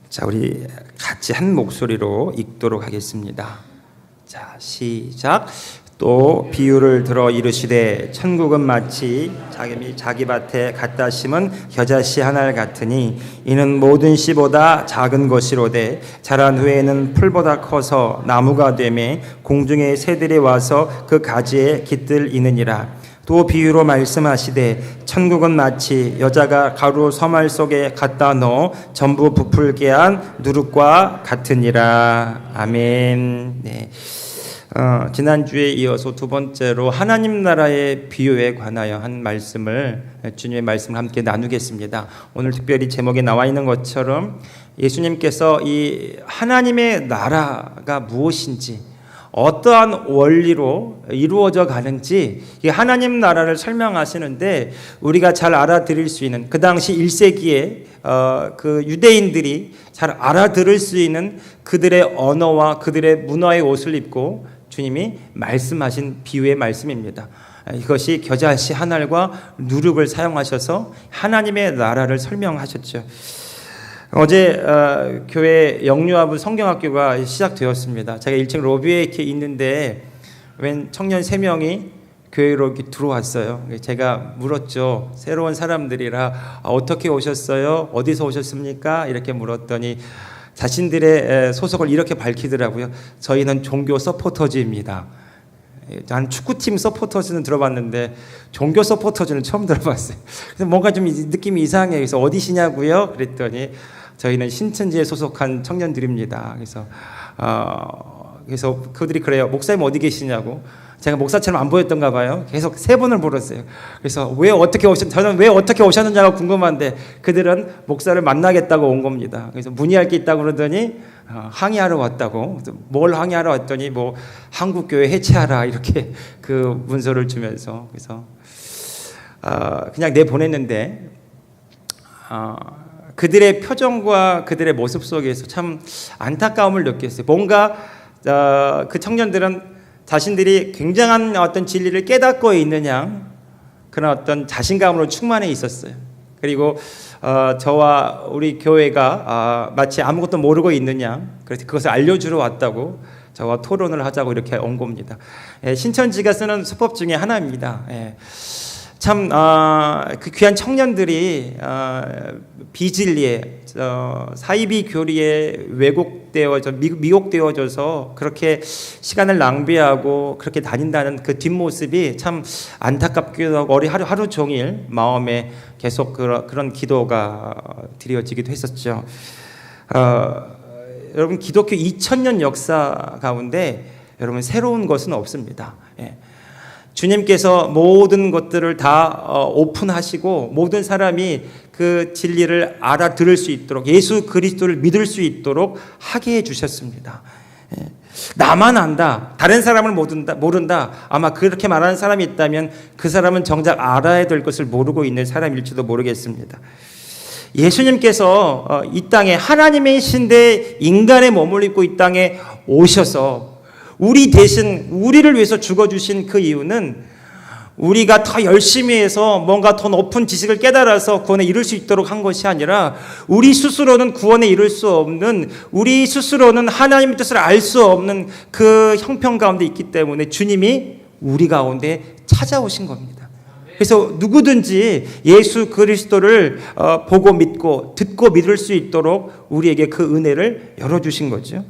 자, 우리 같이 한 목소리로 읽도록 하겠습니다. 자, 시작. 또 비유를 들어 이르시되 천국은 마치 자기 밭에 갖다 심은 겨자씨 하나 같으니 이는 모든 씨보다 작은 것이로되 자란 후에는 풀보다 커서 나무가 되매 공중의 새들이 와서 그 가지에 깃들이느니라. 또 비유로 말씀하시되 천국은 마치 여자가 가루 서말 속에 갖다 넣어 전부 부풀게 한 누룩과 같으니라. 아멘. 네. 지난주에 이어서 두 번째로 하나님 나라의 비유에 관하여 한 말씀을, 주님의 말씀을 함께 나누겠습니다. 오늘 특별히 제목에 나와 있는 것처럼 예수님께서 이 하나님의 나라가 무엇인지, 어떠한 원리로 이루어져 가는지 이 하나님 나라를 설명하시는데, 우리가 잘 알아들을 수 있는, 그 당시 1세기에 그 유대인들이 잘 알아들을 수 있는 그들의 언어와 그들의 문화의 옷을 입고 주님이 말씀하신 비유의 말씀입니다. 이것이 겨자씨 한 알과 누룩을 사용하셔서 하나님의 나라를 설명하셨죠. 어제 교회 영유아부 성경학교가 시작되었습니다. 제가 1층 로비에 이렇게 있는데 웬 청년 3명이 교회로 이렇게 들어왔어요. 제가 물었죠. 새로운 사람들이라 어떻게 오셨어요? 어디서 오셨습니까? 이렇게 물었더니 자신들의 소속을 이렇게 밝히더라고요. 저희는 종교 서포터즈입니다. 난 축구팀 서포터즈는 들어봤는데 종교 서포터즈는 처음 들어봤어요. 그래서 뭔가 좀 느낌이 이상해요. 그래서 어디시냐고요? 그랬더니 저희는 신천지에 소속한 청년들입니다. 그래서 그들이 그래요. 목사님 어디 계시냐고. 제가 목사처럼 안 보였던가 봐요. 계속 3번을 물었어요. 그래서 저는 왜 어떻게 오셨는지가 궁금한데 그들은 목사를 만나겠다고 온 겁니다. 그래서 문의할 게 있다고 그러더니 항의하러 왔다고. 뭘 항의하러 왔더니 뭐 한국교회 해체하라 이렇게 그 문서를 주면서, 그래서 그냥 내보냈는데 그들의 표정과 그들의 모습 속에서 참 안타까움을 느꼈어요. 뭔가 그 청년들은 자신들이 굉장한 어떤 진리를 깨닫고 있느냐, 그런 어떤 자신감으로 충만해 있었어요. 그리고 저와 우리 교회가 마치 아무것도 모르고 있느냐, 그래서 그것을 알려주러 왔다고 저와 토론을 하자고 이렇게 온 겁니다. 신천지가 쓰는 수법 중에 하나입니다. 참 그 귀한 청년들이 비진리에 사이비 교리에 미혹되어져서 그렇게 시간을 낭비하고 그렇게 다닌다는 그 뒷모습이 참 안타깝기도 하고 하루 종일 마음에 계속 그런 기도가 드려지기도 했었죠. 여러분, 기독교 2000년 역사 가운데 여러분 새로운 것은 없습니다. 주님께서 모든 것들을 다 오픈하시고 모든 사람이 그 진리를 알아들을 수 있도록, 예수 그리스도를 믿을 수 있도록 하게 해주셨습니다. 나만 안다, 다른 사람을 모른다. 아마 그렇게 말하는 사람이 있다면 그 사람은 정작 알아야 될 것을 모르고 있는 사람일지도 모르겠습니다. 예수님께서 이 땅에 하나님의 신데 인간의 몸을 입고 이 땅에 오셔서 우리 대신 우리를 위해서 죽어주신 그 이유는 우리가 더 열심히 해서 뭔가 더 높은 지식을 깨달아서 구원에 이룰 수 있도록 한 것이 아니라 우리 스스로는 구원에 이룰 수 없는, 우리 스스로는 하나님의 뜻을 알 수 없는 그 형편 가운데 있기 때문에 주님이 우리 가운데 찾아오신 겁니다. 그래서 누구든지 예수 그리스도를 보고 믿고 듣고 믿을 수 있도록 우리에게 그 은혜를 열어주신 거죠.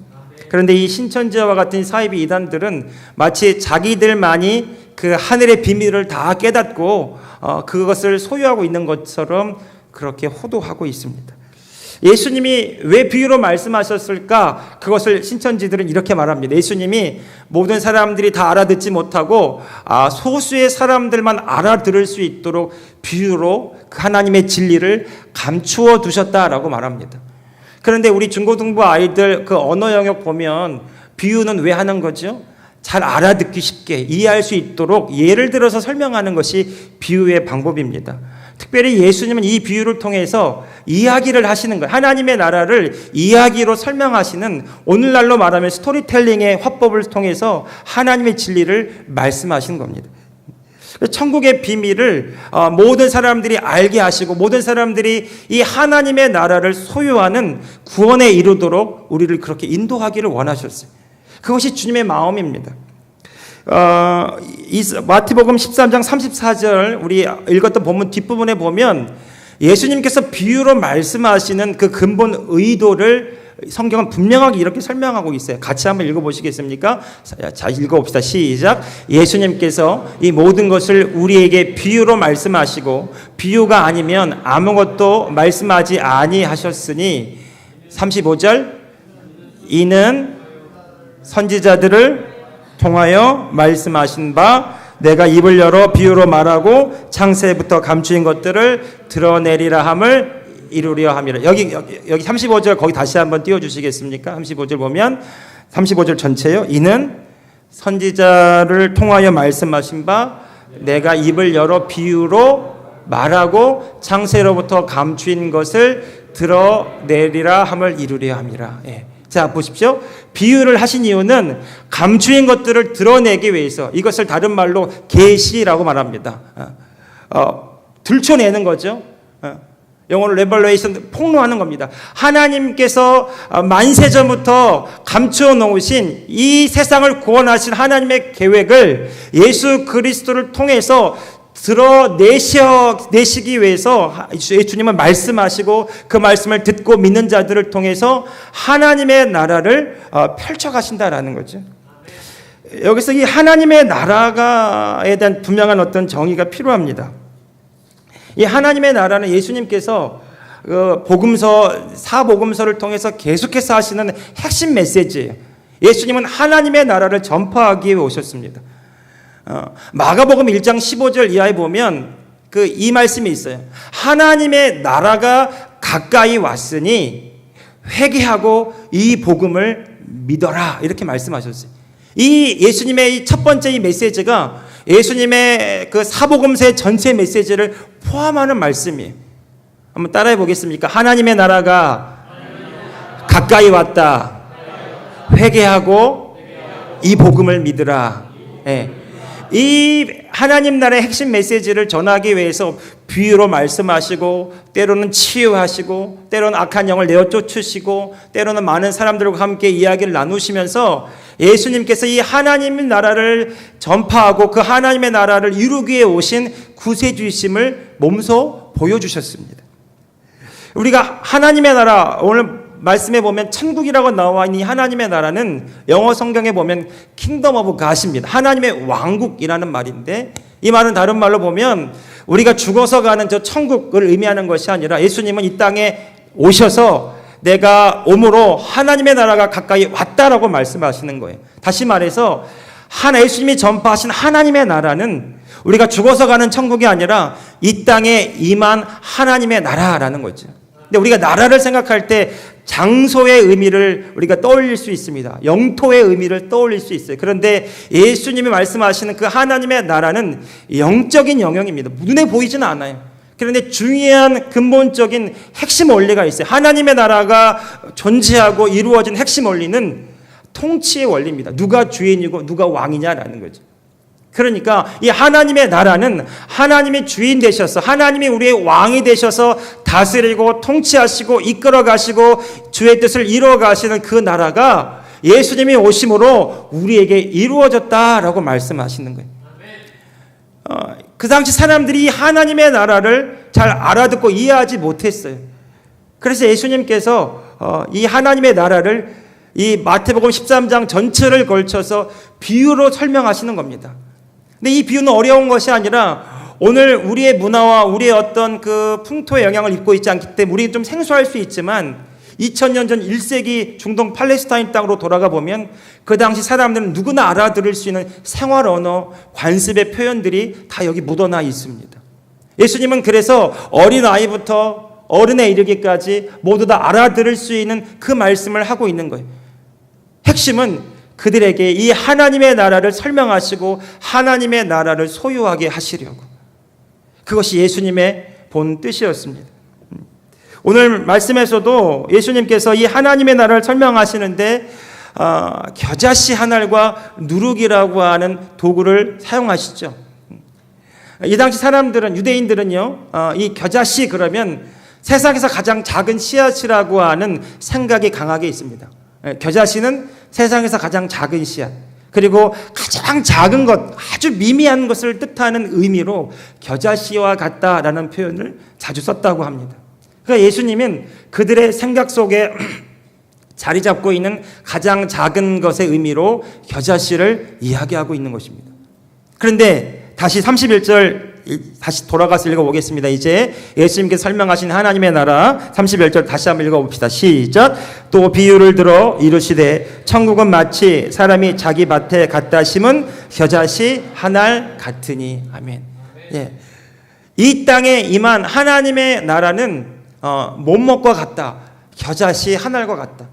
그런데 이 신천지와 같은 사이비 이단들은 마치 자기들만이 그 하늘의 비밀을 다 깨닫고 그것을 소유하고 있는 것처럼 그렇게 호도하고 있습니다. 예수님이 왜 비유로 말씀하셨을까? 그것을 신천지들은 이렇게 말합니다. 예수님이 모든 사람들이 다 알아듣지 못하고 소수의 사람들만 알아들을 수 있도록 비유로 그 하나님의 진리를 감추어 두셨다라고 말합니다. 그런데 우리 중고등부 아이들 그 언어 영역 보면 비유는 왜 하는 거죠? 잘 알아듣기 쉽게 이해할 수 있도록 예를 들어서 설명하는 것이 비유의 방법입니다. 특별히 예수님은 이 비유를 통해서 이야기를 하시는 거예요. 하나님의 나라를 이야기로 설명하시는, 오늘날로 말하면 스토리텔링의 화법을 통해서 하나님의 진리를 말씀하시는 겁니다. 천국의 비밀을 모든 사람들이 알게 하시고 모든 사람들이 이 하나님의 나라를 소유하는 구원에 이르도록 우리를 그렇게 인도하기를 원하셨어요. 그것이 주님의 마음입니다. 마태복음 13장 34절 우리 읽었던 본문 뒷부분에 보면 예수님께서 비유로 말씀하시는 그 근본 의도를 성경은 분명하게 이렇게 설명하고 있어요. 같이 한번 읽어보시겠습니까? 자, 읽어봅시다. 시작. 예수님께서 이 모든 것을 우리에게 비유로 말씀하시고 비유가 아니면 아무것도 말씀하지 아니하셨으니 35절 이는 선지자들을 통하여 말씀하신 바 내가 입을 열어 비유로 말하고 창세부터 감추인 것들을 드러내리라 함을 이루려 함이라. 여기 35절 거기 다시 한번 띄워주시겠습니까? 35절 보면 35절 전체요. 이는 선지자를 통하여 말씀하신 바 내가 입을 열어 비유로 말하고 창세로부터 감추인 것을 드러내리라 함을 이루려 함이라. 예. 자 보십시오. 비유를 하신 이유는 감추인 것들을 드러내기 위해서 이것을 다른 말로 계시라고 말합니다. 들춰내는 거죠. 영어로 레벌레이션 폭로하는 겁니다. 하나님께서 만세전부터 감추어 놓으신 이 세상을 구원하신 하나님의 계획을 예수 그리스도를 통해서 드러내시기 위해서 주님은 말씀하시고 그 말씀을 듣고 믿는 자들을 통해서 하나님의 나라를 펼쳐가신다라는 거죠. 여기서 이 하나님의 나라에 대한 분명한 어떤 정의가 필요합니다. 이 하나님의 나라는 예수님께서 복음서, 사복음서를 통해서 계속해서 하시는 핵심 메시지예요. 예수님은 하나님의 나라를 전파하기 위해 오셨습니다. 마가복음 1장 15절 이하에 보면 이 말씀이 있어요. 하나님의 나라가 가까이 왔으니 회개하고 이 복음을 믿어라 이렇게 말씀하셨어요. 이 예수님의 이 첫 번째 이 메시지가 예수님의 그 사복음서의 전체 메시지를 포함하는 말씀이에요. 한번 따라해 보겠습니까? 하나님의 나라가 가까이 왔다. 회개하고 이 복음을 믿으라. 네. 이 하나님 나라의 핵심 메시지를 전하기 위해서 비유로 말씀하시고 때로는 치유하시고 때로는 악한 영을 내어 쫓으시고 때로는 많은 사람들과 함께 이야기를 나누시면서 예수님께서 이 하나님의 나라를 전파하고 그 하나님의 나라를 이루기 위해 오신 구세주이심을 몸소 보여주셨습니다. 우리가 하나님의 나라 오늘 말씀에 보면 천국이라고 나와 있는 이 하나님의 나라는 영어 성경에 보면 킹덤 오브 갓입니다. 하나님의 왕국이라는 말인데 이 말은 다른 말로 보면 우리가 죽어서 가는 저 천국을 의미하는 것이 아니라 예수님은 이 땅에 오셔서 내가 오므로 하나님의 나라가 가까이 왔다라고 말씀하시는 거예요. 다시 말해서 예수님이 전파하신 하나님의 나라는 우리가 죽어서 가는 천국이 아니라 이 땅에 임한 하나님의 나라라는 거죠. 근데 우리가 나라를 생각할 때 장소의 의미를 우리가 떠올릴 수 있습니다. 영토의 의미를 떠올릴 수 있어요. 그런데 예수님이 말씀하시는 그 하나님의 나라는 영적인 영역입니다. 눈에 보이지는 않아요. 그런데 중요한 근본적인 핵심 원리가 있어요. 하나님의 나라가 존재하고 이루어진 핵심 원리는 통치의 원리입니다. 누가 주인이고 누가 왕이냐라는 거죠. 그러니까 이 하나님의 나라는 하나님이 주인 되셔서 하나님이 우리의 왕이 되셔서 다스리고 통치하시고 이끌어 가시고 주의 뜻을 이루어 가시는 그 나라가 예수님이 오심으로 우리에게 이루어졌다라고 말씀하시는 거예요. 그 당시 사람들이 이 하나님의 나라를 잘 알아듣고 이해하지 못했어요. 그래서 예수님께서 이 하나님의 나라를 이 마태복음 13장 전체를 걸쳐서 비유로 설명하시는 겁니다. 근데 이 비유는 어려운 것이 아니라 오늘 우리의 문화와 우리의 어떤 그 풍토의 영향을 입고 있지 않기 때문에 우리는 좀 생소할 수 있지만 2000년 전 1세기 중동 팔레스타인 땅으로 돌아가 보면 그 당시 사람들은 누구나 알아들을 수 있는 생활 언어, 관습의 표현들이 다 여기 묻어나 있습니다. 예수님은 그래서 어린아이부터 어른에 이르기까지 모두 다 알아들을 수 있는 그 말씀을 하고 있는 거예요. 핵심은 그들에게 이 하나님의 나라를 설명하시고 하나님의 나라를 소유하게 하시려고. 그것이 예수님의 본 뜻이었습니다. 오늘 말씀에서도 예수님께서 이 하나님의 나라를 설명하시는데 겨자씨 하나과 누룩이라고 하는 도구를 사용하시죠. 이 당시 사람들은, 유대인들은요, 이 겨자씨 그러면 세상에서 가장 작은 씨앗이라고 하는 생각이 강하게 있습니다. 겨자씨는 세상에서 가장 작은 씨앗, 그리고 가장 작은 것, 아주 미미한 것을 뜻하는 의미로 겨자씨와 같다라는 표현을 자주 썼다고 합니다. 그러니까 예수님은 그들의 생각 속에 자리 잡고 있는 가장 작은 것의 의미로 겨자씨를 이야기하고 있는 것입니다. 그런데 다시 31절 다시 돌아가서 읽어보겠습니다. 이제 예수님께서 설명하신 하나님의 나라 31절 다시 한번 읽어봅시다. 시작. 또 비유를 들어 이르시되 천국은 마치 사람이 자기 밭에 갖다 심은 겨자씨 한 알 같으니. 아멘. 예. 이 땅에 임한 하나님의 나라는 못먹과 같다. 겨자씨 한 알과 같다.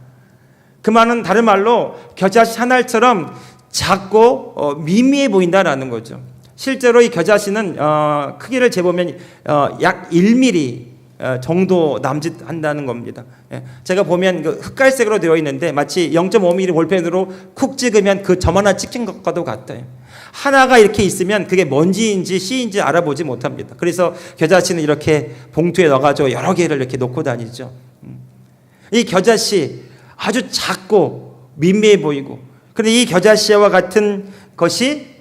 그 말은 다른 말로 겨자씨 한 알처럼 작고 미미해 보인다라는 거죠. 실제로 이 겨자씨는 크기를 재보면 약 1mm 정도 남짓한다는 겁니다. 제가 보면 그 흑갈색으로 되어 있는데 마치 0.5mm 볼펜으로 쿡 찍으면 그 점 하나 찍힌 것과도 같아요. 하나가 이렇게 있으면 그게 먼지인지 씨인지 알아보지 못합니다. 그래서 겨자씨는 이렇게 봉투에 넣어가지고 여러 개를 이렇게 놓고 다니죠. 이 겨자씨 아주 작고 미미해 보이고, 그런데 이 겨자씨와 같은 것이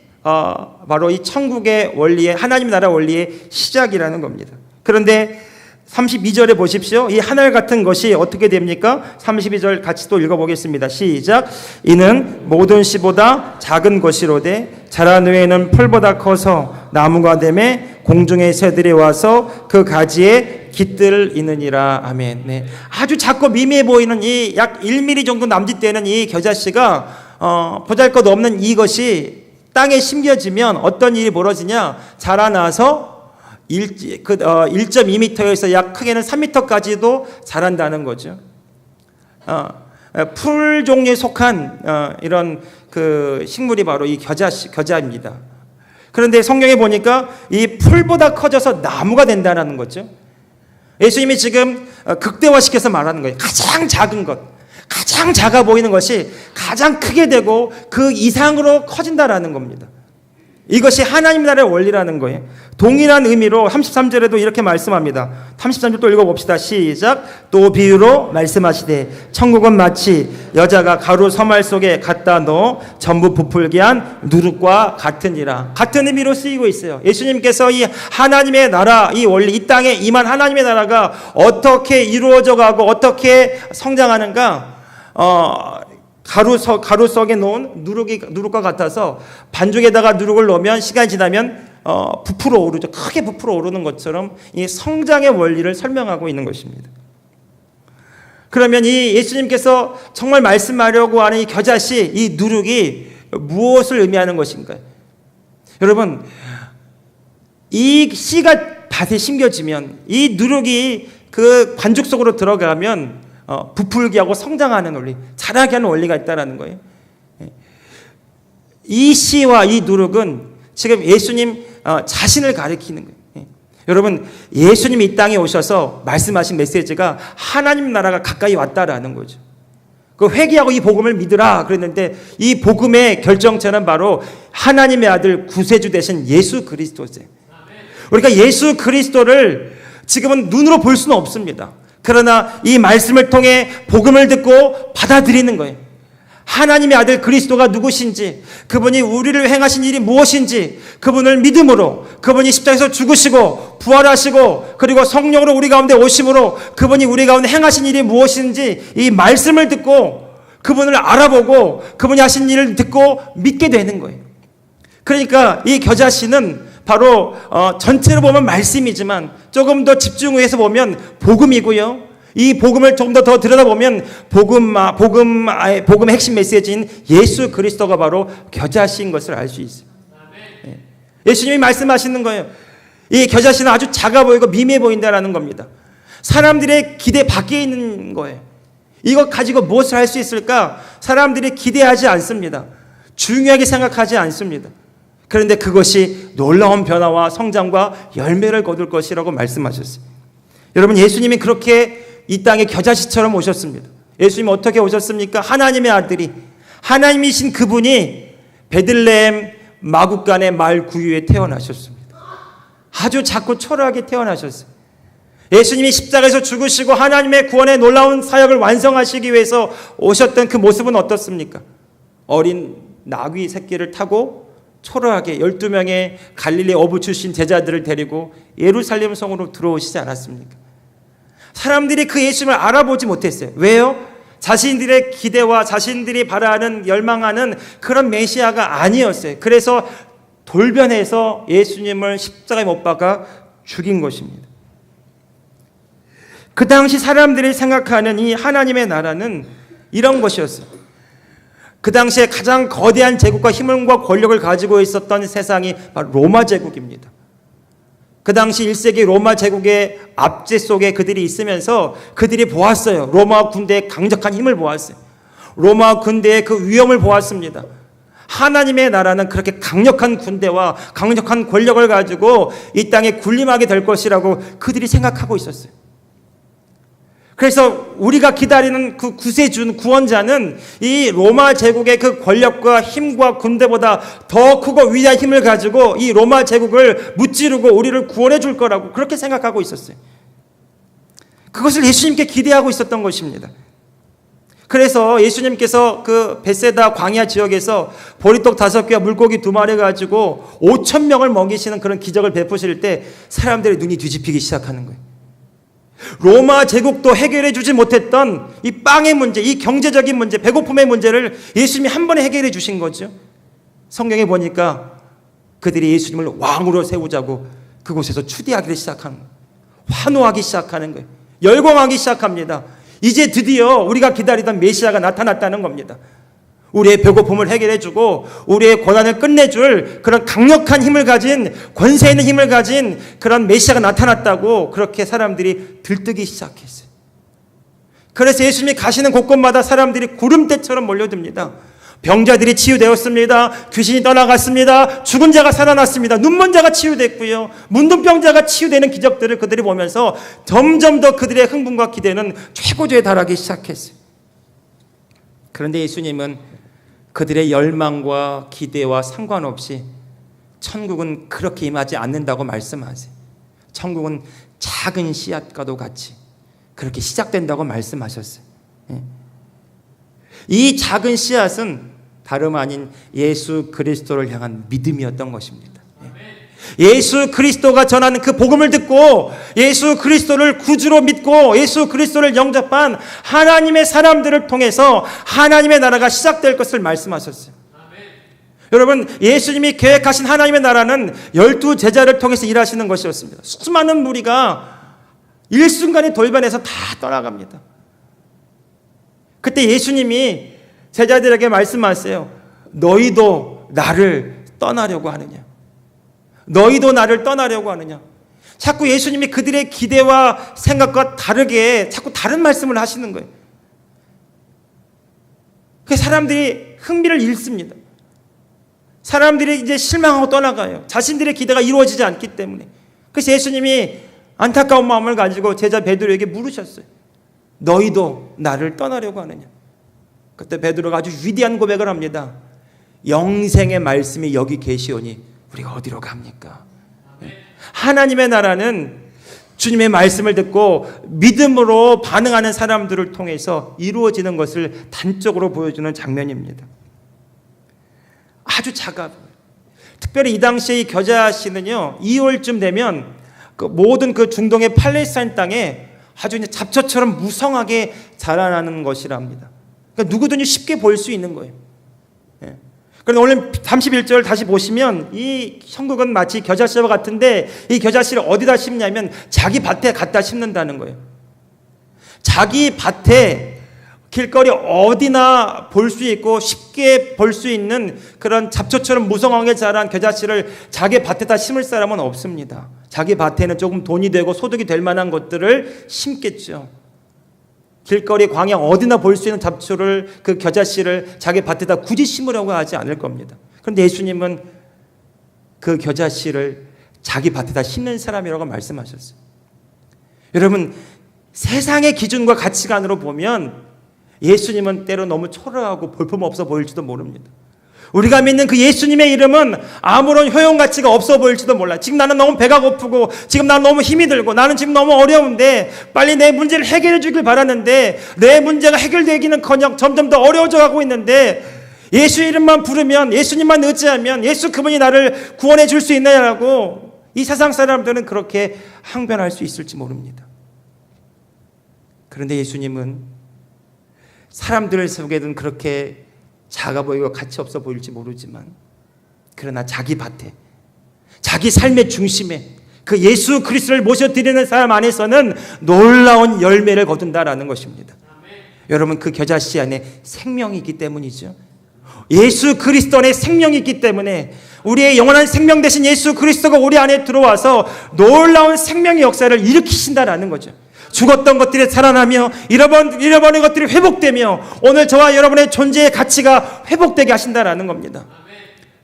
바로 이 천국의 원리의, 하나님 나라 원리의 시작이라는 겁니다. 그런데 32절에 보십시오. 이 하늘 같은 것이 어떻게 됩니까? 32절 같이 또 읽어보겠습니다. 시작. 이는 모든 씨보다 작은 것이로되 자란 후에는 풀보다 커서 나무가 되매 공중의 새들이 와서 그 가지에 깃들을 이느니라. 아멘. 네. 아주 작고 미미해 보이는 이 약 1mm 정도 남짓되는 이 겨자씨가 보잘것없는 이것이 땅에 심겨지면 어떤 일이 벌어지냐? 자라나서 1.2m에서 약 크게는 3m까지도 자란다는 거죠. 풀 종류에 속한 이런 그 식물이 바로 이 겨자입니다. 그런데 성경에 보니까 이 풀보다 커져서 나무가 된다는 거죠. 예수님이 지금 극대화시켜서 말하는 거예요. 가장 작은 것, 가장 작아 보이는 것이 가장 크게 되고 그 이상으로 커진다라는 겁니다. 이것이 하나님 나라의 원리라는 거예요. 동일한 의미로 33절에도 이렇게 말씀합니다. 33절 또 읽어봅시다. 시작. 또 비유로 말씀하시되 천국은 마치 여자가 가루 서말 속에 갖다 넣어 전부 부풀게 한 누룩과 같으니라. 같은 의미로 쓰이고 있어요. 예수님께서 이 하나님의 나라, 이 원리, 이 땅에 임한 하나님의 나라가 어떻게 이루어져 가고 어떻게 성장하는가, 가루 속에 놓은 누룩과 같아서 반죽에다가 누룩을 넣으면 시간이 지나면 부풀어 오르죠. 크게 부풀어 오르는 것처럼 이 성장의 원리를 설명하고 있는 것입니다. 그러면 이 예수님께서 정말 말씀하려고 하는 이 겨자씨, 이 누룩이 무엇을 의미하는 것인가요? 여러분, 이 씨가 밭에 심겨지면 이 누룩이 그 반죽 속으로 들어가면 부풀게 하고 성장하는 원리, 자라게 하는 원리가 있다는 거예요. 이 씨와 이 누룩은 지금 예수님 자신을 가리키는 거예요. 여러분, 예수님이 이 땅에 오셔서 말씀하신 메시지가 하나님 나라가 가까이 왔다라는 거죠. 그 회개하고 이 복음을 믿으라 그랬는데 이 복음의 결정체는 바로 하나님의 아들 구세주 되신 예수 그리스도세요. 우리가 예수 그리스도를 지금은 눈으로 볼 수는 없습니다. 그러나 이 말씀을 통해 복음을 듣고 받아들이는 거예요. 하나님의 아들 그리스도가 누구신지, 그분이 우리를 행하신 일이 무엇인지, 그분을 믿음으로, 그분이 십자가에서 죽으시고 부활하시고 그리고 성령으로 우리 가운데 오심으로 그분이 우리 가운데 행하신 일이 무엇인지 이 말씀을 듣고 그분을 알아보고 그분이 하신 일을 듣고 믿게 되는 거예요. 그러니까 이 겨자씨는 바로 전체로 보면 말씀이지만 조금 더 집중해서 보면 복음이고요. 이 복음을 조금 더 들여다보면 복음의 핵심 메시지인 예수 그리스도가 바로 겨자씨인 것을 알 수 있어요. 예수님이 말씀하시는 거예요. 이 겨자씨는 아주 작아 보이고 미미해 보인다라는 겁니다. 사람들의 기대 밖에 있는 거예요. 이거 가지고 무엇을 할 수 있을까? 사람들이 기대하지 않습니다. 중요하게 생각하지 않습니다. 그런데 그것이 놀라운 변화와 성장과 열매를 거둘 것이라고 말씀하셨어요. 여러분, 예수님이 그렇게 이 땅에 겨자씨처럼 오셨습니다. 예수님은 어떻게 오셨습니까? 하나님의 아들이, 하나님이신 그분이 베들레헴 마구간의 말 구유에 태어나셨습니다. 아주 작고 초라하게 태어나셨어요. 예수님이 십자가에서 죽으시고 하나님의 구원의 놀라운 사역을 완성하시기 위해서 오셨던 그 모습은 어떻습니까? 어린 나귀 새끼를 타고 초라하게 12명의 갈릴리 어부 출신 제자들을 데리고 예루살렘 성으로 들어오시지 않았습니까? 사람들이 그 예수님을 알아보지 못했어요. 왜요? 자신들의 기대와 자신들이 바라는 열망하는 그런 메시아가 아니었어요. 그래서 돌변해서 예수님을 십자가에 못 박아 죽인 것입니다. 그 당시 사람들이 생각하는 이 하나님의 나라는 이런 것이었어요. 그 당시에 가장 거대한 제국과 힘과 권력을 가지고 있었던 세상이 바로 로마 제국입니다. 그 당시 1세기 로마 제국의 압제 속에 그들이 있으면서 그들이 보았어요. 로마 군대의 강력한 힘을 보았어요. 로마 군대의 그 위험을 보았습니다. 하나님의 나라는 그렇게 강력한 군대와 강력한 권력을 가지고 이 땅에 군림하게 될 것이라고 그들이 생각하고 있었어요. 그래서 우리가 기다리는 그 구세주는 구원자는 이 로마 제국의 그 권력과 힘과 군대보다 더 크고 위대한 힘을 가지고 이 로마 제국을 무찌르고 우리를 구원해 줄 거라고 그렇게 생각하고 있었어요. 그것을 예수님께 기대하고 있었던 것입니다. 그래서 예수님께서 그 벳세다 광야 지역에서 보리떡 5개와 물고기 2마리 가지고 5,000명을 먹이시는 그런 기적을 베푸실 때 사람들의 눈이 뒤집히기 시작하는 거예요. 로마 제국도 해결해 주지 못했던 이 빵의 문제, 이 경제적인 문제, 배고픔의 문제를 예수님이 한 번에 해결해 주신 거죠. 성경에 보니까 그들이 예수님을 왕으로 세우자고 그곳에서 추대하기 시작하는 거예요. 환호하기 시작하는 거예요. 열광하기 시작합니다. 이제 드디어 우리가 기다리던 메시아가 나타났다는 겁니다. 우리의 배고픔을 해결해 주고 우리의 고난을 끝내줄 그런 강력한 힘을 가진, 권세 있는 힘을 가진 그런 메시아가 나타났다고 그렇게 사람들이 들뜨기 시작했어요. 그래서 예수님이 가시는 곳곳마다 사람들이 구름대처럼 몰려듭니다. 병자들이 치유되었습니다. 귀신이 떠나갔습니다. 죽은 자가 살아났습니다. 눈먼 자가 치유됐고요. 문둥병자가 치유되는 기적들을 그들이 보면서 점점 더 그들의 흥분과 기대는 최고조에 달하기 시작했어요. 그런데 예수님은 그들의 열망과 기대와 상관없이 천국은 그렇게 임하지 않는다고 말씀하세요. 천국은 작은 씨앗과도 같이 그렇게 시작된다고 말씀하셨어요. 이 작은 씨앗은 다름 아닌 예수 그리스도를 향한 믿음이었던 것입니다. 예수 그리스도가 전하는 그 복음을 듣고 예수 그리스도를 구주로 믿고 예수 그리스도를 영접한 하나님의 사람들을 통해서 하나님의 나라가 시작될 것을 말씀하셨어요. 여러분, 예수님이 계획하신 하나님의 나라는 12 제자를 통해서 일하시는 것이었습니다. 수많은 무리가 일순간에 돌변해서 다 떠나갑니다. 그때 예수님이 제자들에게 말씀하세요. 너희도 나를 떠나려고 하느냐? 너희도 나를 떠나려고 하느냐? 자꾸 예수님이 그들의 기대와 생각과 다르게 자꾸 다른 말씀을 하시는 거예요. 그 사람들이 흥미를 잃습니다. 사람들이 이제 실망하고 떠나가요. 자신들의 기대가 이루어지지 않기 때문에. 그래서 예수님이 안타까운 마음을 가지고 제자 베드로에게 물으셨어요. 너희도 나를 떠나려고 하느냐? 그때 베드로가 아주 위대한 고백을 합니다. 영생의 말씀이 여기 계시오니 우리가 어디로 갑니까? 하나님의 나라는 주님의 말씀을 듣고 믿음으로 반응하는 사람들을 통해서 이루어지는 것을 단적으로 보여주는 장면입니다. 아주 작아. 특별히 이 당시에 이 겨자씨는요, 2월쯤 되면 그 모든 그 중동의 팔레스타인 땅에 아주 이제 잡초처럼 무성하게 자라나는 것이랍니다. 그러니까 누구든지 쉽게 볼 수 있는 거예요. 그런데 오늘 31절 다시 보시면 이 천국은 마치 겨자씨와 같은데 이 겨자씨를 어디다 심냐면 자기 밭에 갖다 심는다는 거예요. 자기 밭에 길거리 어디나 볼 수 있고 쉽게 볼 수 있는 그런 잡초처럼 무성하게 자란 겨자씨를 자기 밭에다 심을 사람은 없습니다. 자기 밭에는 조금 돈이 되고 소득이 될 만한 것들을 심겠죠. 길거리 광야 어디나 볼 수 있는 잡초를, 그 겨자씨를 자기 밭에다 굳이 심으려고 하지 않을 겁니다. 그런데 예수님은 그 겨자씨를 자기 밭에다 심는 사람이라고 말씀하셨어요. 여러분, 세상의 기준과 가치관으로 보면 예수님은 때로 너무 초라하고 볼품없어 보일지도 모릅니다. 우리가 믿는 그 예수님의 이름은 아무런 효용가치가 없어 보일지도 몰라. 지금 나는 너무 배가 고프고 지금 나는 너무 힘이 들고 나는 지금 너무 어려운데 빨리 내 문제를 해결해 주길 바라는데 내 문제가 해결되기는커녕 점점 더 어려워져 가고 있는데 예수 이름만 부르면, 예수님만 의지하면 예수 그분이 나를 구원해 줄 수 있느냐라고 이 세상 사람들은 그렇게 항변할 수 있을지 모릅니다. 그런데 예수님은 사람들 속에는 그렇게 작아 보이고 가치 없어 보일지 모르지만 그러나 자기 밭에, 자기 삶의 중심에 그 예수 그리스도를 모셔드리는 사람 안에서는 놀라운 열매를 거둔다라는 것입니다. 여러분, 그 겨자씨 안에 생명이 있기 때문이죠. 예수 그리스도 안에 생명이 있기 때문에 우리의 영원한 생명 되신 예수 그리스도가 우리 안에 들어와서 놀라운 생명의 역사를 일으키신다라는 거죠. 죽었던 것들이 살아나며 잃어버린 것들이 회복되며 오늘 저와 여러분의 존재의 가치가 회복되게 하신다라는 겁니다.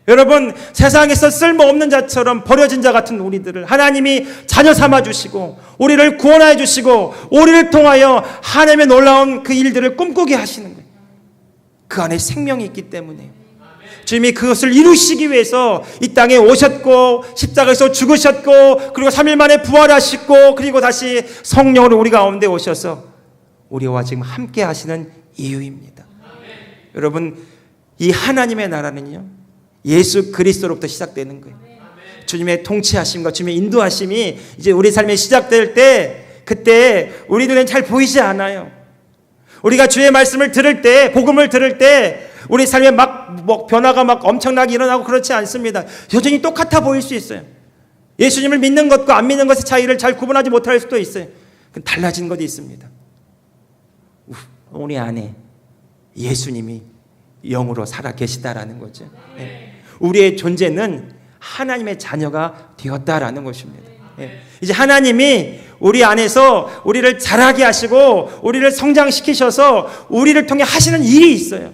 여러분, 세상에서 쓸모없는 자처럼 버려진 자 같은 우리들을 하나님이 자녀 삼아주시고 우리를 구원하여 주시고 우리를 통하여 하나님의 놀라운 그 일들을 꿈꾸게 하시는 거예요. 그 안에 생명이 있기 때문에 주님이 그것을 이루시기 위해서 이 땅에 오셨고 십자가에서 죽으셨고 그리고 3일 만에 부활하시고 그리고 다시 성령으로 우리 가운데 오셔서 우리와 지금 함께 하시는 이유입니다. 여러분, 이 하나님의 나라는요 예수 그리스도로부터 시작되는 거예요. 주님의 통치하심과 주님의 인도하심이 이제 우리 삶에 시작될 때 그때 우리들은 잘 보이지 않아요. 우리가 주의 말씀을 들을 때, 복음을 들을 때 우리 삶에 막 변화가 막 엄청나게 일어나고 그렇지 않습니다. 여전히 똑같아 보일 수 있어요. 예수님을 믿는 것과 안 믿는 것의 차이를 잘 구분하지 못할 수도 있어요. 달라진 것이 있습니다. 우리 안에 예수님이 영으로 살아 계시다라는 거죠. 우리의 존재는 하나님의 자녀가 되었다라는 것입니다. 이제 하나님이 우리 안에서 우리를 자라게 하시고 우리를 성장시키셔서 우리를 통해 하시는 일이 있어요.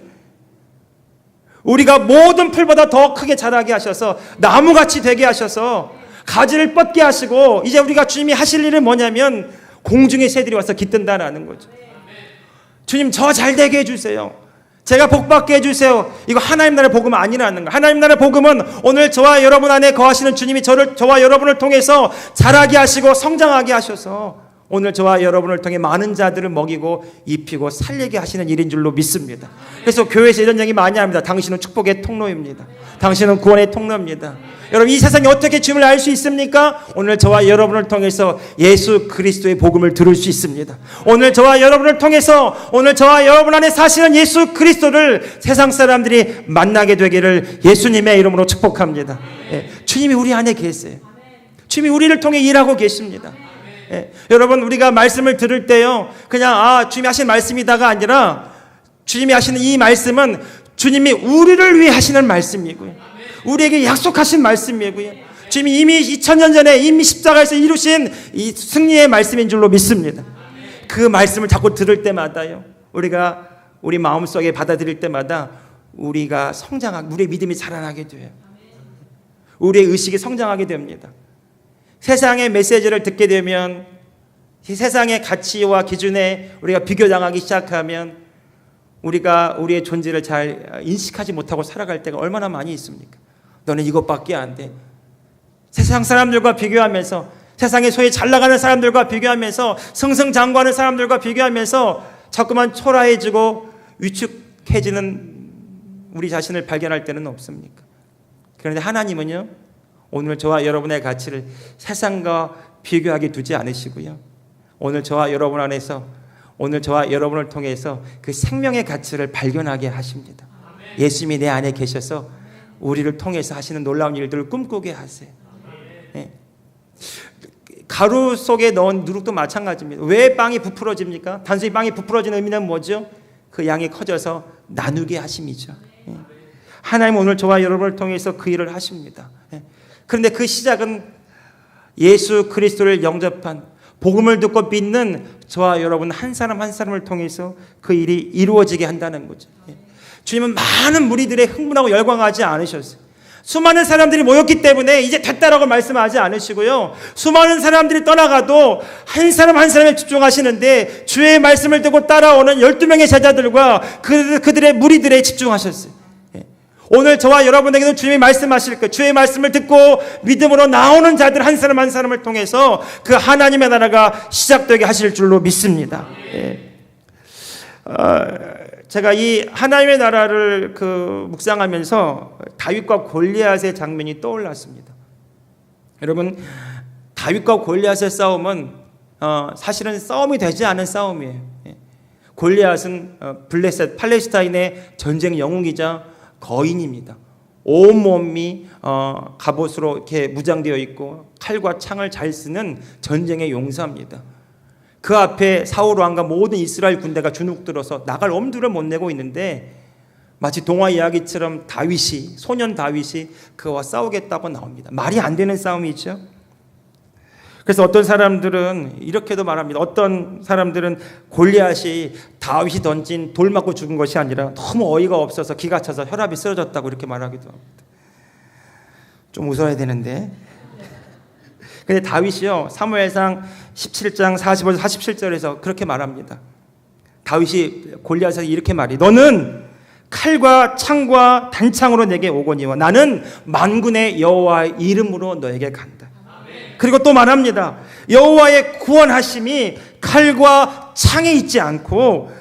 우리가 모든 풀보다 더 크게 자라게 하셔서 나무같이 되게 하셔서 가지를 뻗게 하시고 이제 우리가 주님이 하실 일은 뭐냐면 공중의 새들이 와서 깃든다라는 거죠. 주님, 저 잘 되게 해주세요. 제가 복받게 해주세요. 이거 하나님 나라의 복음은 아니라는 거예요. 하나님 나라의 복음은 오늘 저와 여러분 안에 거하시는 주님이 저와 여러분을 통해서 자라게 하시고 성장하게 하셔서 오늘 저와 여러분을 통해 많은 자들을 먹이고 입히고 살리게 하시는 일인 줄로 믿습니다. 그래서 교회에서 이런 얘기 많이 합니다. 당신은 축복의 통로입니다. 당신은 구원의 통로입니다. 여러분, 이 세상에 어떻게 주님을 알 수 있습니까? 오늘 저와 여러분을 통해서 예수 그리스도의 복음을 들을 수 있습니다. 오늘 저와 여러분을 통해서 오늘 저와 여러분 안에 사시는 예수 그리스도를 세상 사람들이 만나게 되기를 예수님의 이름으로 축복합니다. 주님이 우리 안에 계세요. 주님이 우리를 통해 일하고 계십니다. 여러분, 우리가 말씀을 들을 때요 그냥 주님이 하신 말씀이다가 아니라 주님이 하시는 이 말씀은 주님이 우리를 위해 하시는 말씀이고요. 우리에게 약속하신 말씀이고요. 주님이 이미 2000년 전에 이미 십자가에서 이루신 이 승리의 말씀인 줄로 믿습니다. 그 말씀을 자꾸 들을 때마다요 우리가 우리 마음속에 받아들일 때마다 우리가 성장하고 우리의 믿음이 자라나게 돼요. 우리의 의식이 성장하게 됩니다. 세상의 메시지를 듣게 되면 이 세상의 가치와 기준에 우리가 비교당하기 시작하면 우리가 우리의 존재를 잘 인식하지 못하고 살아갈 때가 얼마나 많이 있습니까? 너는 이것밖에 안 돼. 세상 사람들과 비교하면서 세상에 소위 잘 나가는 사람들과 비교하면서 승승장구하는 사람들과 비교하면서 자꾸만 초라해지고 위축해지는 우리 자신을 발견할 때는 없습니까? 그런데 하나님은요 오늘 저와 여러분의 가치를 세상과 비교하게 두지 않으시고요 오늘 저와 여러분 안에서 오늘 저와 여러분을 통해서 그 생명의 가치를 발견하게 하십니다. 예수님이 내 안에 계셔서 우리를 통해서 하시는 놀라운 일들을 꿈꾸게 하세요. 가루 속에 넣은 누룩도 마찬가지입니다. 왜 빵이 부풀어집니까? 단순히 빵이 부풀어지는 의미는 뭐죠? 그 양이 커져서 나누게 하심이죠. 하나님은 오늘 저와 여러분을 통해서 그 일을 하십니다. 그런데 그 시작은 예수 그리스도를 영접한 복음을 듣고 믿는 저와 여러분 한 사람 한 사람을 통해서 그 일이 이루어지게 한다는 거죠. 주님은 많은 무리들의 흥분하고 열광하지 않으셨어요. 수많은 사람들이 모였기 때문에 이제 됐다라고 말씀하지 않으시고요. 수많은 사람들이 떠나가도 한 사람 한 사람에 집중하시는데 주의 말씀을 듣고 따라오는 12명의 제자들과 그들의 무리들에 집중하셨어요. 오늘 저와 여러분에게도 주님이 말씀하실 것, 주의 말씀을 듣고 믿음으로 나오는 자들 한 사람 한 사람을 통해서 그 하나님의 나라가 시작되게 하실 줄로 믿습니다. 제가 이 하나님의 나라를 묵상하면서 다윗과 골리앗의 장면이 떠올랐습니다. 여러분, 다윗과 골리앗의 싸움은 사실은 싸움이 되지 않은 싸움이에요. 골리앗은 블레셋 팔레스타인의 전쟁 영웅이자 거인입니다. 온몸이 갑옷으로 이렇게 무장되어 있고 칼과 창을 잘 쓰는 전쟁의 용사입니다. 그 앞에 사울 왕과 모든 이스라엘 군대가 주눅들어서 나갈 엄두를 못 내고 있는데 마치 동화 이야기처럼 소년 다윗이 그와 싸우겠다고 나옵니다. 말이 안 되는 싸움이죠. 그래서 어떤 사람들은 이렇게도 말합니다. 어떤 사람들은 골리앗이 다윗이 던진 돌 맞고 죽은 것이 아니라 너무 어이가 없어서 기가 차서 혈압이 쓰러졌다고 이렇게 말하기도 합니다. 좀 웃어야 되는데. 근데 다윗이요, 사무엘상 17장 45절 47절에서 그렇게 말합니다. 다윗이 골리앗에게 이렇게 말해, 너는 칼과 창과 단창으로 내게 오거니와 나는 만군의 여호와의 이름으로 너에게 간다. 그리고 또 말합니다. 여호와의 구원하심이 칼과 창에 있지 않고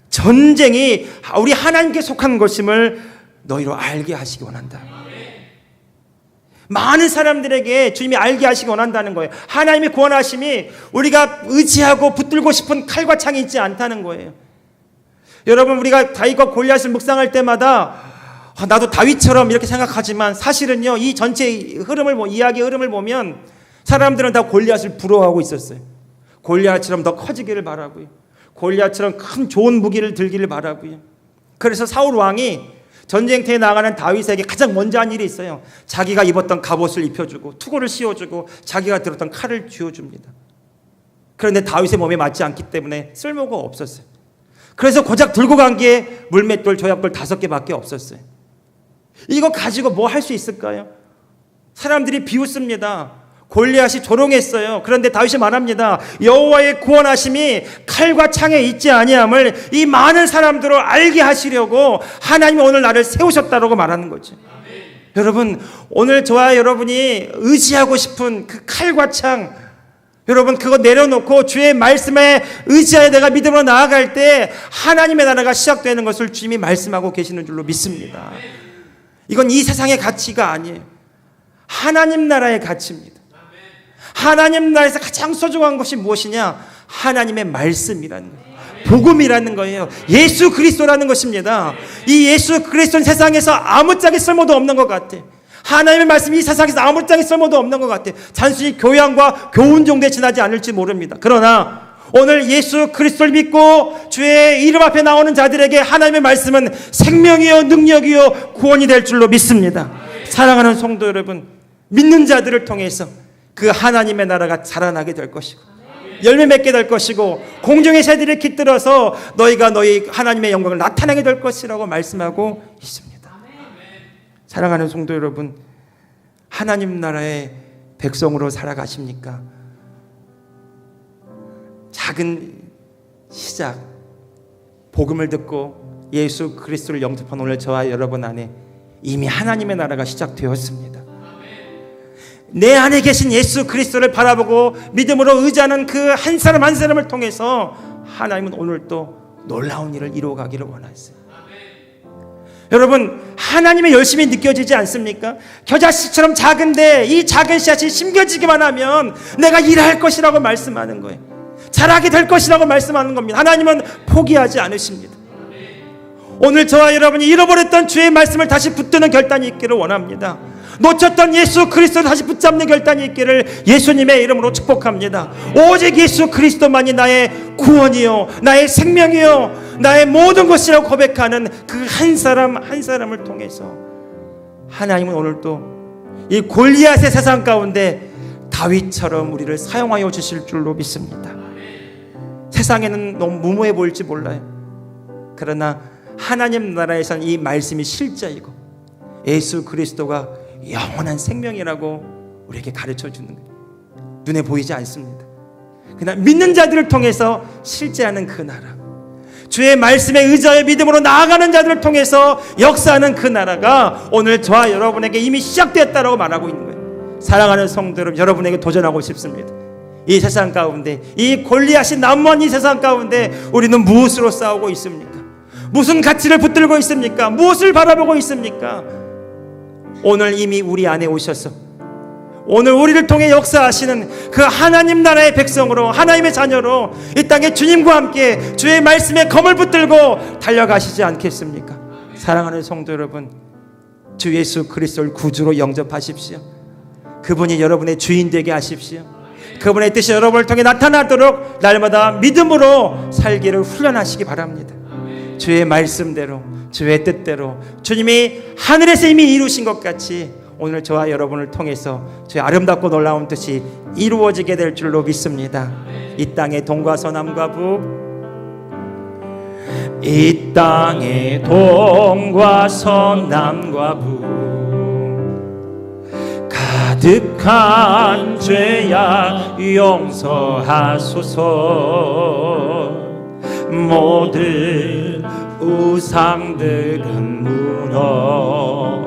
전쟁이 우리 하나님께 속한 것임을 너희로 알게 하시기 원한다. 많은 사람들에게 주님이 알게 하시기 원한다는 거예요. 하나님의 구원하심이 우리가 의지하고 붙들고 싶은 칼과 창이 있지 않다는 거예요. 여러분, 우리가 다윗과 골리앗을 묵상할 때마다 나도 다윗처럼 이렇게 생각하지만 사실은요, 이 전체 이야기의 흐름을 보면 사람들은 다 골리앗을 부러워하고 있었어요. 골리앗처럼 더 커지기를 바라고요. 골리앗처럼 큰 좋은 무기를 들기를 바라고요. 그래서 사울 왕이 전쟁터에 나가는 다윗에게 가장 먼저 한 일이 있어요. 자기가 입었던 갑옷을 입혀주고 투구를 씌워주고 자기가 들었던 칼을 쥐어줍니다. 그런데 다윗의 몸에 맞지 않기 때문에 쓸모가 없었어요. 그래서 고작 들고 간 게 물맷돌, 조약돌 5개밖에 없었어요. 이거 가지고 뭐 할 수 있을까요? 사람들이 비웃습니다. 골리앗이 조롱했어요. 그런데 다윗이 말합니다. 여호와의 구원하심이 칼과 창에 있지 아니함을 이 많은 사람들을 알게 하시려고 하나님이 오늘 나를 세우셨다라고 말하는 거죠. 여러분, 오늘 저와 여러분이 의지하고 싶은 그 칼과 창, 여러분 그거 내려놓고 주의 말씀에 의지하여 내가 믿음으로 나아갈 때 하나님의 나라가 시작되는 것을 주님이 말씀하고 계시는 줄로 믿습니다. 이건 이 세상의 가치가 아니에요. 하나님 나라의 가치입니다. 하나님 나라에서 가장 소중한 것이 무엇이냐? 하나님의 말씀이라는 거예요. 복음이라는 거예요. 예수 그리스도라는 것입니다. 이 예수 그리스도는 세상에서 아무짝에 쓸모도 없는 것 같아요. 하나님의 말씀이 이 세상에서 아무짝에 쓸모도 없는 것 같아요. 단순히 교양과 교훈 정도에 지나지 않을지 모릅니다. 그러나 오늘 예수 그리스도를 믿고 주의 이름 앞에 나오는 자들에게 하나님의 말씀은 생명이요 능력이요 구원이 될 줄로 믿습니다. 사랑하는 성도 여러분, 믿는 자들을 통해서 그 하나님의 나라가 자라나게 될 것이고 열매 맺게 될 것이고 공중의 새들이 깃들어서 너희가 너희 하나님의 영광을 나타내게 될 것이라고 말씀하고 있습니다. 사랑하는 성도 여러분, 하나님 나라의 백성으로 살아가십니까? 작은 시작, 복음을 듣고 예수 그리스도를 영접한 오늘 저와 여러분 안에 이미 하나님의 나라가 시작되었습니다. 내 안에 계신 예수 그리스도를 바라보고 믿음으로 의지하는 그 한 사람 한 사람을 통해서 하나님은 오늘 또 놀라운 일을 이루어가기를 원하세요. 여러분, 하나님의 열심이 느껴지지 않습니까? 겨자씨처럼 작은데 이 작은 씨앗이 심겨지기만 하면 내가 일할 것이라고 말씀하는 거예요. 잘하게 될 것이라고 말씀하는 겁니다. 하나님은 포기하지 않으십니다. 오늘 저와 여러분이 잃어버렸던 주의 말씀을 다시 붙드는 결단이 있기를 원합니다. 놓쳤던 예수 그리스도를 다시 붙잡는 결단이 있기를 예수님의 이름으로 축복합니다. 오직 예수 그리스도만이 나의 구원이요 나의 생명이요 나의 모든 것이라고 고백하는 그 한 사람 한 사람을 통해서 하나님은 오늘 또 이 골리앗의 세상 가운데 다윗처럼 우리를 사용하여 주실 줄로 믿습니다. 세상에는 너무 무모해 보일지 몰라요. 그러나 하나님 나라에서는 이 말씀이 실제이고 예수 그리스도가 영원한 생명이라고 우리에게 가르쳐 주는 거예요. 눈에 보이지 않습니다. 그러나 믿는 자들을 통해서 실제하는 그 나라, 주의 말씀에 의지하여 믿음으로 나아가는 자들을 통해서 역사하는 그 나라가 오늘 저와 여러분에게 이미 시작됐다라고 말하고 있는 거예요. 사랑하는 성도 여러분, 여러분에게 도전하고 싶습니다. 이 세상 가운데, 이 골리앗이 난무한 이 세상 가운데 우리는 무엇으로 싸우고 있습니까? 무슨 가치를 붙들고 있습니까? 무엇을 바라보고 있습니까? 오늘 이미 우리 안에 오셔서 오늘 우리를 통해 역사하시는 그 하나님 나라의 백성으로, 하나님의 자녀로 이 땅에 주님과 함께 주의 말씀에 검을 붙들고 달려가시지 않겠습니까? 사랑하는 성도 여러분, 주 예수 그리스도를 구주로 영접하십시오. 그분이 여러분의 주인 되게 하십시오. 그분의 뜻이 여러분을 통해 나타나도록 날마다 믿음으로 살기를 훈련하시기 바랍니다. 주의 말씀대로, 주의 뜻대로 주님이 하늘에서 이미 이루신 것 같이 오늘 저와 여러분을 통해서 주의 아름답고 놀라운 뜻이 이루어지게 될 줄로 믿습니다. 이 땅의 동과 서남과 북, 이 땅의 동과 서남과 북, 가득한 죄야 용서하소서. 모든 우상들은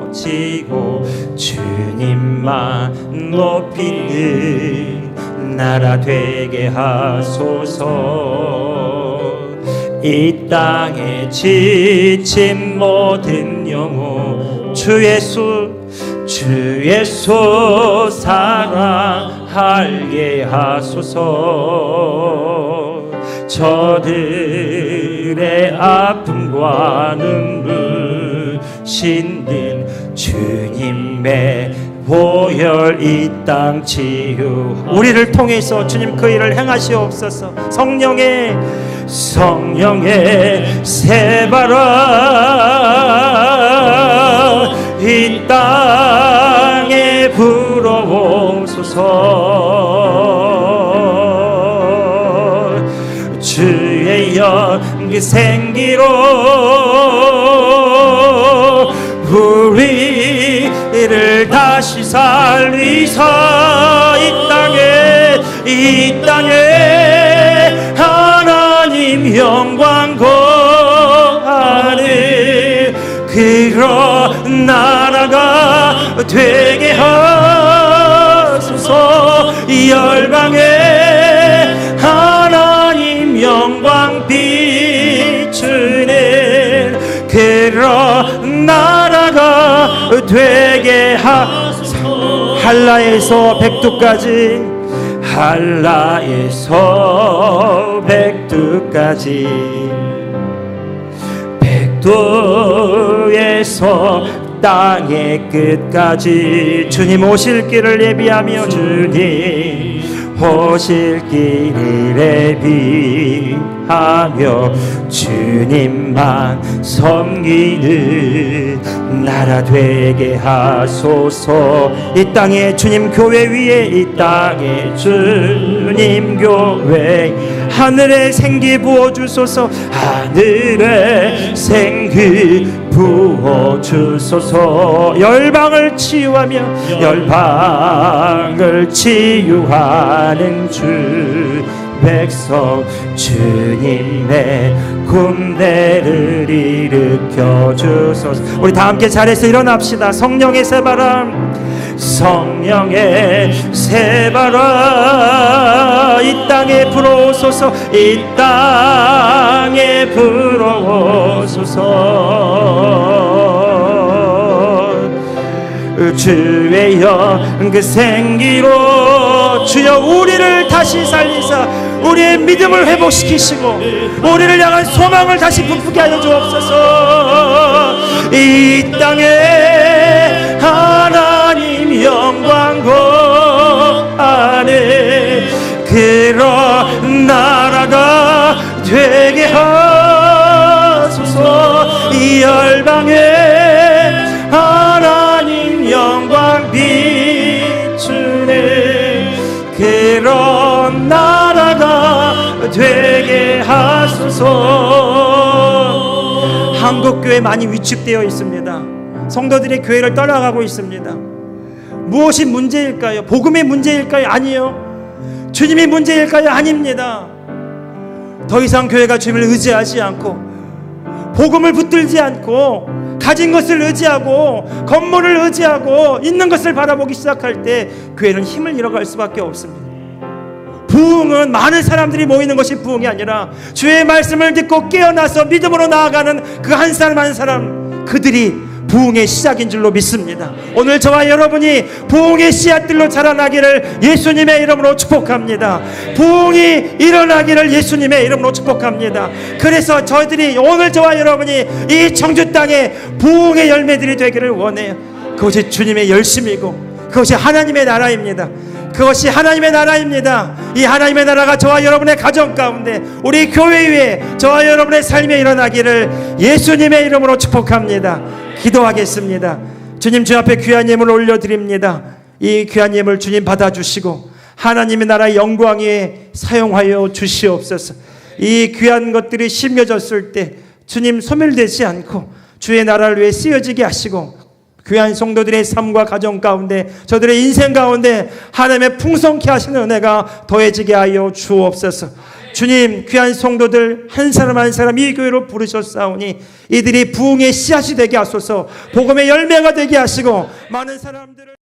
무너지고 주님만 높이는 나라 되게 하소서. 이 땅에 지친 모든 영혼 주 예수 사랑하게 하소서. 저들의 아픔과 눈물 씻는 주님의 보혈 이 땅 치유 우리를 통해서 주님 그 일을 행하시옵소서. 성령의 새바람 이 땅에 불어오소서. 주의 연기 생기로 우리를 다시 살리사. 이 땅에 하나님 영광 거하는 그런 나라가 되게 하소서. 열방에 하나님 영광 비추는 그런 나라가 되게 하소서. 한라에서 백두까지 백두에서 땅의 끝까지 주님 오실 길을 예비하며 주님 오실 길을 예비하며 주님만 섬기는 나라 되게 하소서. 이 땅에 주님 교회 위에 이 땅에 주님 교회 하늘에 생기 부어주소서. 하늘에 생기 부어주소서. 열방을 치유하며 열방을 치유하는 주 백성 주님의 군대를 일으켜 주소서. 우리 다 함께 자리에서 일어납시다. 성령의 새바람 이 땅에 불어오소서. 이 땅에 불어오소서. 주의 영 생기로 주여 우리를 다시 살리사 우리의 믿음을 회복시키시고 우리를 향한 소망을 다시 부풀게 하여 주옵소서. 이 땅에 하나님 영광 거하는 그런 나라가 되게 하소서. 이 열방에 하나님 영광 비추는 그런 나라가 되게 하소서. 한국교회 많이 위축되어 있습니다. 성도들이 교회를 떠나가고 있습니다. 무엇이 문제일까요? 복음의 문제일까요? 아니요. 주님의 문제일까요? 아닙니다. 더 이상 교회가 주님을 의지하지 않고 복음을 붙들지 않고 가진 것을 의지하고 건물을 의지하고 있는 것을 바라보기 시작할 때 교회는 힘을 잃어갈 수밖에 없습니다. 부흥은 많은 사람들이 모이는 것이 부흥이 아니라 주의 말씀을 듣고 깨어나서 믿음으로 나아가는 그 한 사람 한 사람, 그들이 부흥의 시작인 줄로 믿습니다. 오늘 저와 여러분이 부흥의 씨앗들로 자라나기를 예수님의 이름으로 축복합니다. 부흥이 일어나기를 예수님의 이름으로 축복합니다. 그래서 저희들이 오늘 저와 여러분이 이 청주 땅에 부흥의 열매들이 되기를 원해요. 그것이 주님의 열심이고 그것이 하나님의 나라입니다. 그것이 하나님의 나라입니다. 이 하나님의 나라가 저와 여러분의 가정 가운데, 우리 교회 위에 저와 여러분의 삶에 일어나기를 예수님의 이름으로 축복합니다. 기도하겠습니다. 주님, 주 앞에 귀한 예물 올려드립니다. 이 귀한 예물 주님 받아주시고 하나님의 나라의 영광 위에 사용하여 주시옵소서. 이 귀한 것들이 심겨졌을 때 주님 소멸되지 않고 주의 나라를 위해 쓰여지게 하시고 귀한 성도들의 삶과 가정 가운데, 저들의 인생 가운데 하나님의 풍성케 하시는 은혜가 더해지게 하여 주옵소서. 주님, 귀한 성도들 한 사람 한 사람 이 교회로 부르셨사오니 이들이 부흥의 씨앗이 되게 하소서. 복음의 열매가 되게 하시고 많은 사람들을